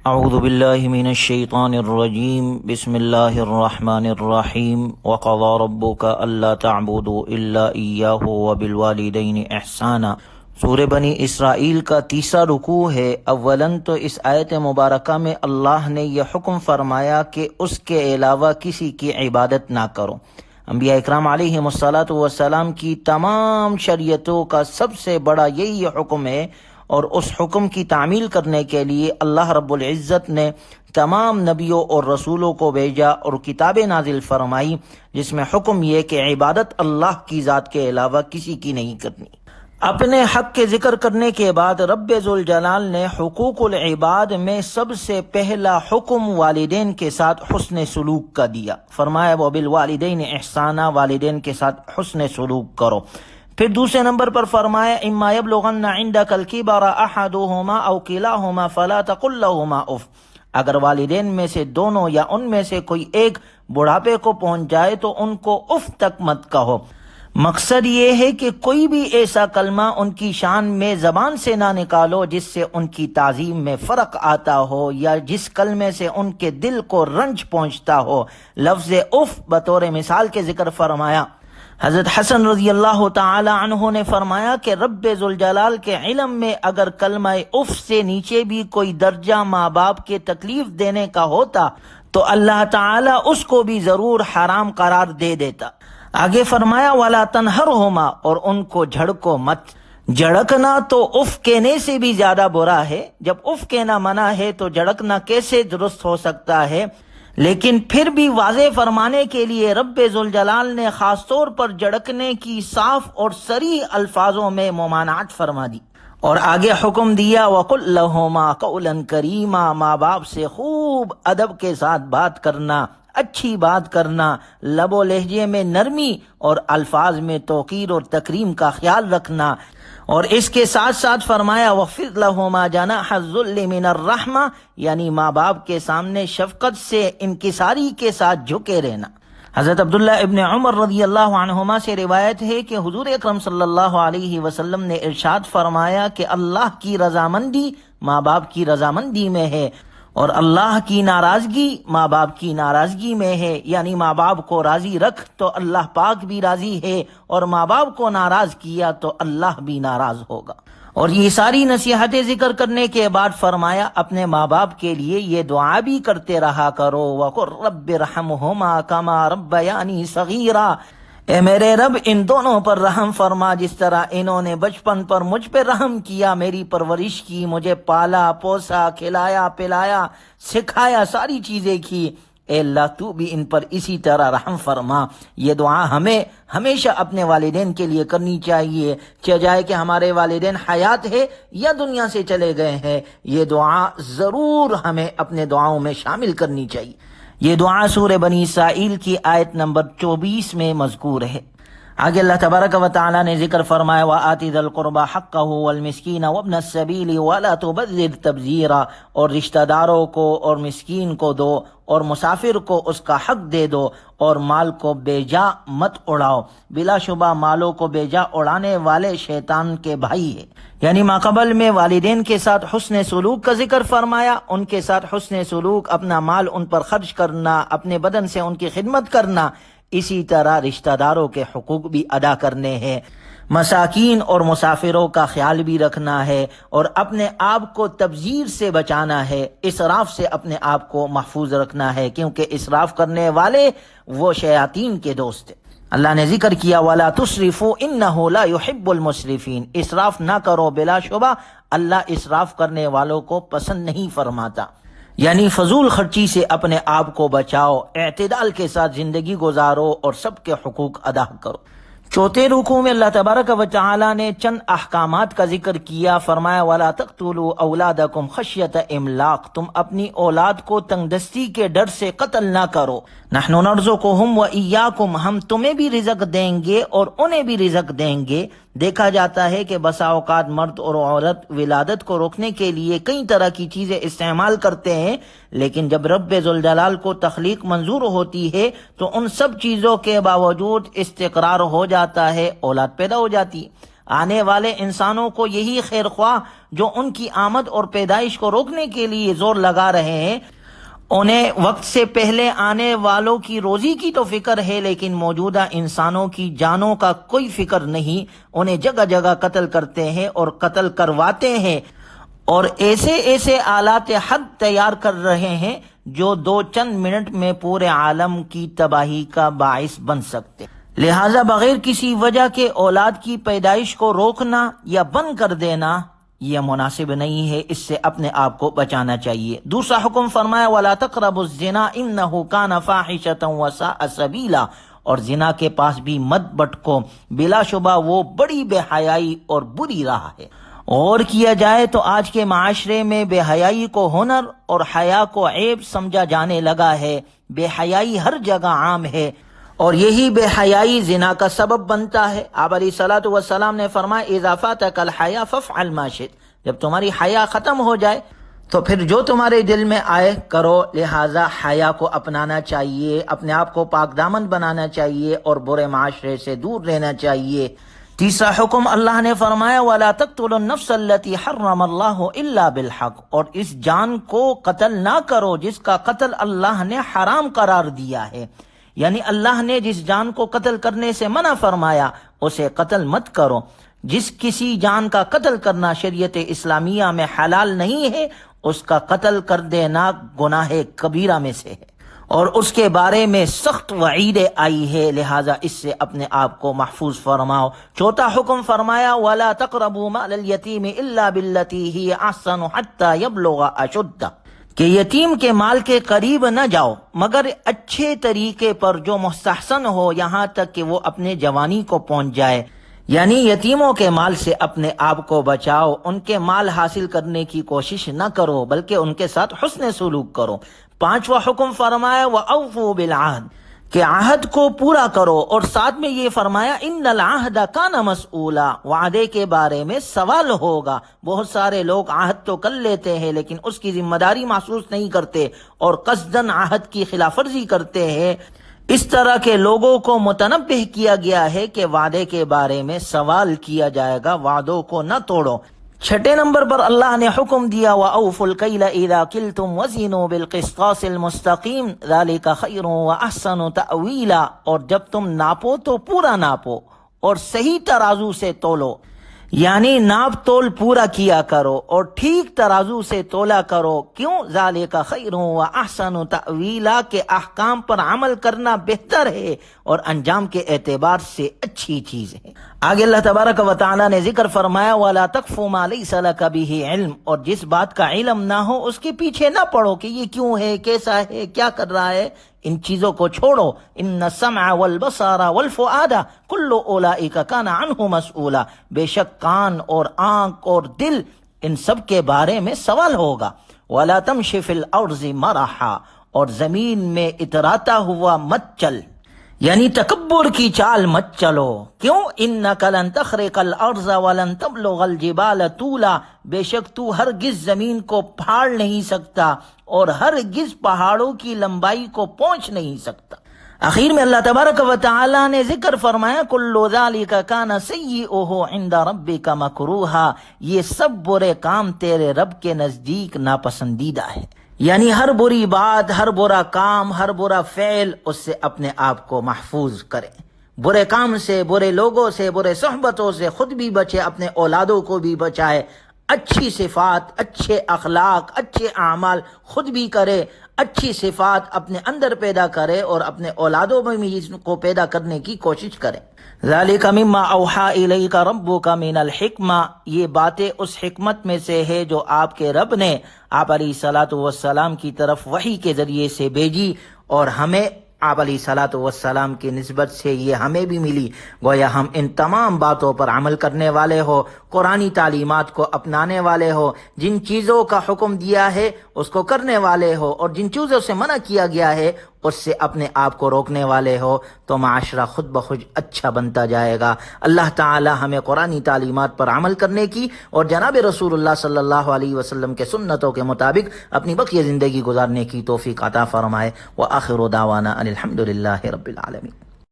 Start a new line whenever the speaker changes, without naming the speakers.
اعوذ باللہ من الشیطان الرجیم بسم اللہ الرحمن الرحیم وقضى ربک الا تعبدوا الا ایاہ وبالوالدین احسانا۔ سورہ بنی اسرائیل کا تیسرا رکوع ہے۔ اولاً تو اس آیت مبارکہ میں اللہ نے یہ حکم فرمایا کہ اس کے علاوہ کسی کی عبادت نہ کرو۔ انبیاء اکرام علیہم الصلاۃ والسلام کی تمام شریعتوں کا سب سے بڑا یہی حکم ہے، اور اس حکم کی تعمیل کرنے کے لیے اللہ رب العزت نے تمام نبیوں اور رسولوں کو بھیجا اور کتابیں نازل فرمائی، جس میں حکم یہ کہ عبادت اللہ کی ذات کے علاوہ کسی کی نہیں کرنی۔ اپنے حق کے ذکر کرنے کے بعد رب ذوالجلال نے حقوق العباد میں سب سے پہلا حکم والدین کے ساتھ حسن سلوک کا دیا۔ فرمایا وبالوالدین احسانا، والدین کے ساتھ حسن سلوک کرو۔ پھر دوسرے نمبر پر فرمایا اما یبلغن عندک الکبر احدہما او کلاہما فلا تقل لہما اف۔ اگر والدین میں سے دونوں یا ان میں سے کوئی ایک بڑھاپے کو پہنچ جائے تو ان کو اف تک مت کہو۔ مقصد یہ ہے کہ کوئی بھی ایسا کلمہ ان کی شان میں زبان سے نہ نکالو جس سے ان کی تعظیم میں فرق آتا ہو یا جس کلمے سے ان کے دل کو رنج پہنچتا ہو۔ لفظ اف بطور مثال کے ذکر فرمایا۔ حضرت حسن رضی اللہ تعالی عنہ نے فرمایا کہ رب ذوالجلال کے علم میں اگر کلمہ اف سے نیچے بھی کوئی درجہ ماں باپ کے تکلیف دینے کا ہوتا تو اللہ تعالی اس کو بھی ضرور حرام قرار دے دیتا۔ آگے فرمایا وَلَا تَنْهَرْهُمَا، اور ان کو جھڑکو مت۔ جھڑکنا تو اف کہنے سے بھی زیادہ برا ہے۔ جب اف کہنا منع ہے تو جھڑکنا کیسے درست ہو سکتا ہے؟ لیکن پھر بھی واضح فرمانے کے لیے رب ذوالجلال نے خاص طور پر جھڑکنے کی صاف اور صریح الفاظوں میں ممانعت فرما دی، اور آگے حکم دیا وَقُلْ لَهُمَا قَوْلًا كَرِيمًا، ماں باپ سے خوب ادب کے ساتھ بات کرنا، اچھی بات کرنا، لب و لہجے میں نرمی اور الفاظ میں توقیر اور تکریم کا خیال رکھنا، اور اس کے ساتھ ساتھ فرمایا وَخْفِضْ لَهُمَا جَنَاحَ الذُّلِّ مِنَ الرَّحْمَةِ، یعنی ماں باپ کے سامنے شفقت سے انکساری کے ساتھ جھکے رہنا۔ حضرت عبداللہ ابن عمر رضی اللہ عنہما سے روایت ہے کہ حضور اکرم صلی اللہ علیہ وسلم نے ارشاد فرمایا کہ اللہ کی رضامندی ماں باپ کی رضامندی میں ہے، اور اللہ کی ناراضگی ماں باپ کی ناراضگی میں ہے، یعنی ماں باپ کو راضی رکھ تو اللہ پاک بھی راضی ہے، اور ماں باپ کو ناراض کیا تو اللہ بھی ناراض ہوگا۔ اور یہ ساری نصیحتیں ذکر کرنے کے بعد فرمایا اپنے ماں باپ کے لیے یہ دعا بھی کرتے رہا کرو وَقُلْ رَبِّ ارْحَمْهُمَا كَمَا رَبَّيَانِي صَغِيرًا، اے میرے رب ان دونوں پر رحم فرما جس طرح انہوں نے بچپن پر مجھ پہ رحم کیا، میری پرورش کی، مجھے پالا پوسا، کھلایا پلایا، سکھایا، ساری چیزیں کی۔ اے اللہ تو بھی ان پر اسی طرح رحم فرما۔ یہ دعا ہمیں ہمیشہ اپنے والدین کے لیے کرنی چاہیے، چاہے کہ ہمارے والدین حیات ہے یا دنیا سے چلے گئے ہیں، یہ دعا ضرور ہمیں اپنے دعاؤں میں شامل کرنی چاہیے۔ یہ دعا سورہ بنی اسرائیل کی آیت نمبر 24 میں مذکور ہے۔ آگے اللہ تبارک و تعالی نے ذکر فرمایا وَآتِ ذَا الْقُرْبَى حَقَّهُ وَالْمِسْكِينَ وَابْنَ السَّبِيلِ وَلَا تُبَذِّرْ تَبْذِيرًا، اور رشتہ داروں کو اور مسکین کو دو اور مسافر کو اس کا حق دے دو، اور مال کو بے جا مت اڑاؤ، بلا شبہ مالوں کو بے جا اڑانے والے شیطان کے بھائی ہیں۔ یعنی ماقبل میں والدین کے ساتھ حسن سلوک کا ذکر فرمایا، ان کے ساتھ حسن سلوک، اپنا مال ان پر خرچ کرنا، اپنے بدن سے ان کی خدمت کرنا، اسی طرح رشتہ داروں کے حقوق بھی ادا کرنے ہیں، مساکین اور مسافروں کا خیال بھی رکھنا ہے، اور اپنے آپ کو تبذیر سے بچانا ہے، اسراف سے اپنے آپ کو محفوظ رکھنا ہے، کیونکہ اسراف کرنے والے وہ شیاطین کے دوست ہیں۔ اللہ نے ذکر کیا وَلَا تُسْرِفُوا إِنَّهُ لَا يُحِبُّ الْمُسْرِفِينَ، اسراف نہ کرو، بلا شبہ اللہ اسراف کرنے والوں کو پسند نہیں فرماتا۔ یعنی فضول خرچی سے اپنے آپ کو بچاؤ، اعتدال کے ساتھ زندگی گزارو اور سب کے حقوق ادا کرو۔ چوتھے رکوع میں اللہ تبارک و تعالی نے چند احکامات کا ذکر کیا۔ فرمایا وَلَا تَقْتُلُوا أَوْلَادَكُمْ خَشْيَةَ إِمْلَاقٍ، تم اپنی اولاد کو تنگ دستی کے ڈر سے قتل نہ کرو۔ نَحْنُ نَرْزُقُهُمْ وَإِيَّاكُمْ، ہم تمہیں بھی رزق دیں گے اور انہیں بھی رزق دیں گے۔ دیکھا جاتا ہے کہ بسا اوقات مرد اور عورت ولادت کو روکنے کے لیے کئی طرح کی چیزیں استعمال کرتے ہیں، لیکن جب رب ذوالجلال کو تخلیق منظور ہوتی ہے تو ان سب چیزوں کے باوجود استقرار ہو جاتا ہے، اولاد پیدا ہو جاتی۔ آنے والے انسانوں کو یہی خیر خواہ جو ان کی آمد اور پیدائش کو روکنے کے لیے زور لگا رہے ہیں، انہیں وقت سے پہلے آنے والوں کی روزی کی تو فکر ہے، لیکن موجودہ انسانوں کی جانوں کا کوئی فکر نہیں۔ انہیں جگہ جگہ قتل کرتے ہیں اور قتل کرواتے ہیں، اور ایسے آلات حرب تیار کر رہے ہیں جو 2 منٹ میں پورے عالم کی تباہی کا باعث بن سکتے۔ لہذا بغیر کسی وجہ کے اولاد کی پیدائش کو روکنا یا بند کر دینا یہ مناسب نہیں ہے، اس سے اپنے آپ کو بچانا چاہیے۔ دوسرا حکم فرمایا وَلَا تَقْرَبُوا الزِّنَا إِنَّهُ كَانَ فَاحِشَةً وَسَاءَ سَبِيلًا، اور زنا کے پاس بھی مت بٹکو، بلا شبہ وہ بڑی بے حیائی اور بری راہ ہے۔ غور کیا جائے تو آج کے معاشرے میں بے حیائی کو ہنر اور حیا کو عیب سمجھا جانے لگا ہے۔ بے حیائی ہر جگہ عام ہے، اور یہی بے حیائی زنا کا سبب بنتا ہے۔ آپ علیہ الصلوۃ والسلام نے فرمایا اذا فاتک الحیا فافعل ما شئت، جب تمہاری حیا ختم ہو جائے تو پھر جو تمہارے دل میں آئے کرو۔ لہٰذا حیا کو اپنانا چاہیے، اپنے آپ کو پاک دامن بنانا چاہیے اور برے معاشرے سے دور رہنا چاہیے۔ تیسرا حکم اللہ نے فرمایا وَلَا تَقْتُلُوا النَّفْسَ الَّتِي حَرَّمَ اللَّهُ إِلَّا بِالْحَقِّ، اور اس جان کو قتل نہ کرو جس کا قتل اللہ نے حرام قرار دیا ہے، یعنی اللہ نے جس جان کو قتل کرنے سے منع فرمایا اسے قتل مت کرو۔ جس کسی جان کا قتل کرنا شریعت اسلامیہ میں حلال نہیں ہے اس کا قتل کر دینا گناہ کبیرہ میں سے ہے، اور اس کے بارے میں سخت وعیدیں آئی ہے، لہٰذا اس سے اپنے آپ کو محفوظ فرماؤ۔ چوتھا حکم فرمایا وَلَا تَقْرَبُوا مَالَ الْيَتِيمِ إِلَّا بِالَّتِي هِيَ أَحْسَنُ حَتَّى يَبْلُغَ أَشُدَّهُ، کہ یتیم کے مال کے قریب نہ جاؤ مگر اچھے طریقے پر جو مستحسن ہو، یہاں تک کہ وہ اپنے جوانی کو پہنچ جائے۔ یعنی یتیموں کے مال سے اپنے آپ کو بچاؤ، ان کے مال حاصل کرنے کی کوشش نہ کرو بلکہ ان کے ساتھ حسن سلوک کرو۔ پانچواں حکم فرمایا وَأَوْفُوا بِالْعَهْدِ، کہ عہد کو پورا کرو، اور ساتھ میں یہ فرمایا ان العہد کان مسئولا، وعدے کے بارے میں سوال ہوگا۔ بہت سارے لوگ عہد تو کر لیتے ہیں لیکن اس کی ذمہ داری محسوس نہیں کرتے اور قصداً عہد کی خلاف ورزی کرتے ہیں۔ اس طرح کے لوگوں کو متنبہ کیا گیا ہے کہ وعدے کے بارے میں سوال کیا جائے گا، وعدوں کو نہ توڑو۔ چھٹے نمبر پر اللہ نے حکم دیا وَأَوْفُوا الْكَيْلَ إِذَا كِلْتُمْ وَزِنُوا بِالْقِسْطَاسِ الْمُسْتَقِيمِ ذَلِكَ خَيْرٌ وَأَحْسَنُ تَأْوِيلًا، اور جب تم ناپو تو پورا ناپو اور صحیح ترازو سے تولو، یعنی ناپ تول پورا کیا کرو اور ٹھیک ترازو سے تولا کرو۔ کیوں؟ ذَلِكَ خَيْرٌ وَأَحْسَنُ تَأْوِيلًا، کہ احکام پر عمل کرنا بہتر ہے اور انجام کے اعتبار سے اچھی چیز ہے۔ آگے اللہ تبارک و تعالیٰ نے ذکر فرمایا وَلَا تَقْفُ مَا لَيْسَ لَكَ بِهِ عِلْمٌ، اور جس بات کا علم نہ ہو اس کے پیچھے نہ پڑو کہ یہ کیوں ہے، کیسا ہے، کیا کر رہا ہے۔ ان چیزوں کو چھوڑو۔ ان السمع والبصر والفؤاد کل اولئک کان عنہ مسئولا، بے شک کان اور آنکھ اور دل ان سب کے بارے میں سوال ہوگا۔ وَلَا تَمْشِ فِي الْأَرْضِ مَرَحًا، اور زمین میں اتراتا ہوا مت چل، یعنی تکبر کی چال مت چلو۔ کیوں؟ اِنَّكَ لَن تَخْرِقَ الْأَرْضَ وَلَن تَبْلُغَ الْجِبَالَ طُولًا، بے شک تو ہرگز زمین کو پھاڑ نہیں سکتا اور ہرگز پہاڑوں کی لمبائی کو پہنچ نہیں سکتا۔ اخیر میں اللہ تبارک و تعالی نے ذکر فرمایا کُلُّ ذَلِكَ كَانَ سَيِّئُهُ عِندَ رَبِّكَ مَكْرُوهًا، یہ سب برے کام تیرے رب کے نزدیک ناپسندیدہ ہے، یعنی ہر بری بات، ہر برا کام، ہر برا فعل، اس سے اپنے آپ کو محفوظ کریں۔ برے کام سے، برے لوگوں سے، برے صحبتوں سے خود بھی بچے، اپنے اولادوں کو بھی بچائے۔ اچھی صفات، اچھے اخلاق، اچھے اعمال خود بھی کرے، اچھی صفات اپنے اندر پیدا کرے اور اپنے اولادوں میں بھی اس کو پیدا کرنے کی کوشش کرے۔ ذَلِكَ مِمَّا أَوْحَىٰ إِلَيْكَ رَبُّكَ مِنَ الْحِكْمَةِ، یہ باتیں اس حکمت میں سے ہے جو آپ کے رب نے آپ علیہ الصلوۃ والسلام کی طرف وحی کے ذریعے سے بھیجی، اور ہمیں آپ علیہ الصلوۃ والسلام کی نسبت سے یہ ہمیں بھی ملی۔ گویا ہم ان تمام باتوں پر عمل کرنے والے ہو، قرآنی تعلیمات کو اپنانے والے ہو، جن چیزوں کا حکم دیا ہے اس کو کرنے والے ہو، اور جن چیزوں سے منع کیا گیا ہے اس سے اپنے آپ کو روکنے والے ہو، تو معاشرہ خود بخود اچھا بنتا جائے گا۔ اللہ تعالی ہمیں قرآنی تعلیمات پر عمل کرنے کی اور جناب رسول اللہ صلی اللہ علیہ وسلم کے سنتوں کے مطابق اپنی بقیہ زندگی گزارنے کی توفیق عطا فرمائے۔ وآخر دعوانا ان الحمد للہ رب العالمین۔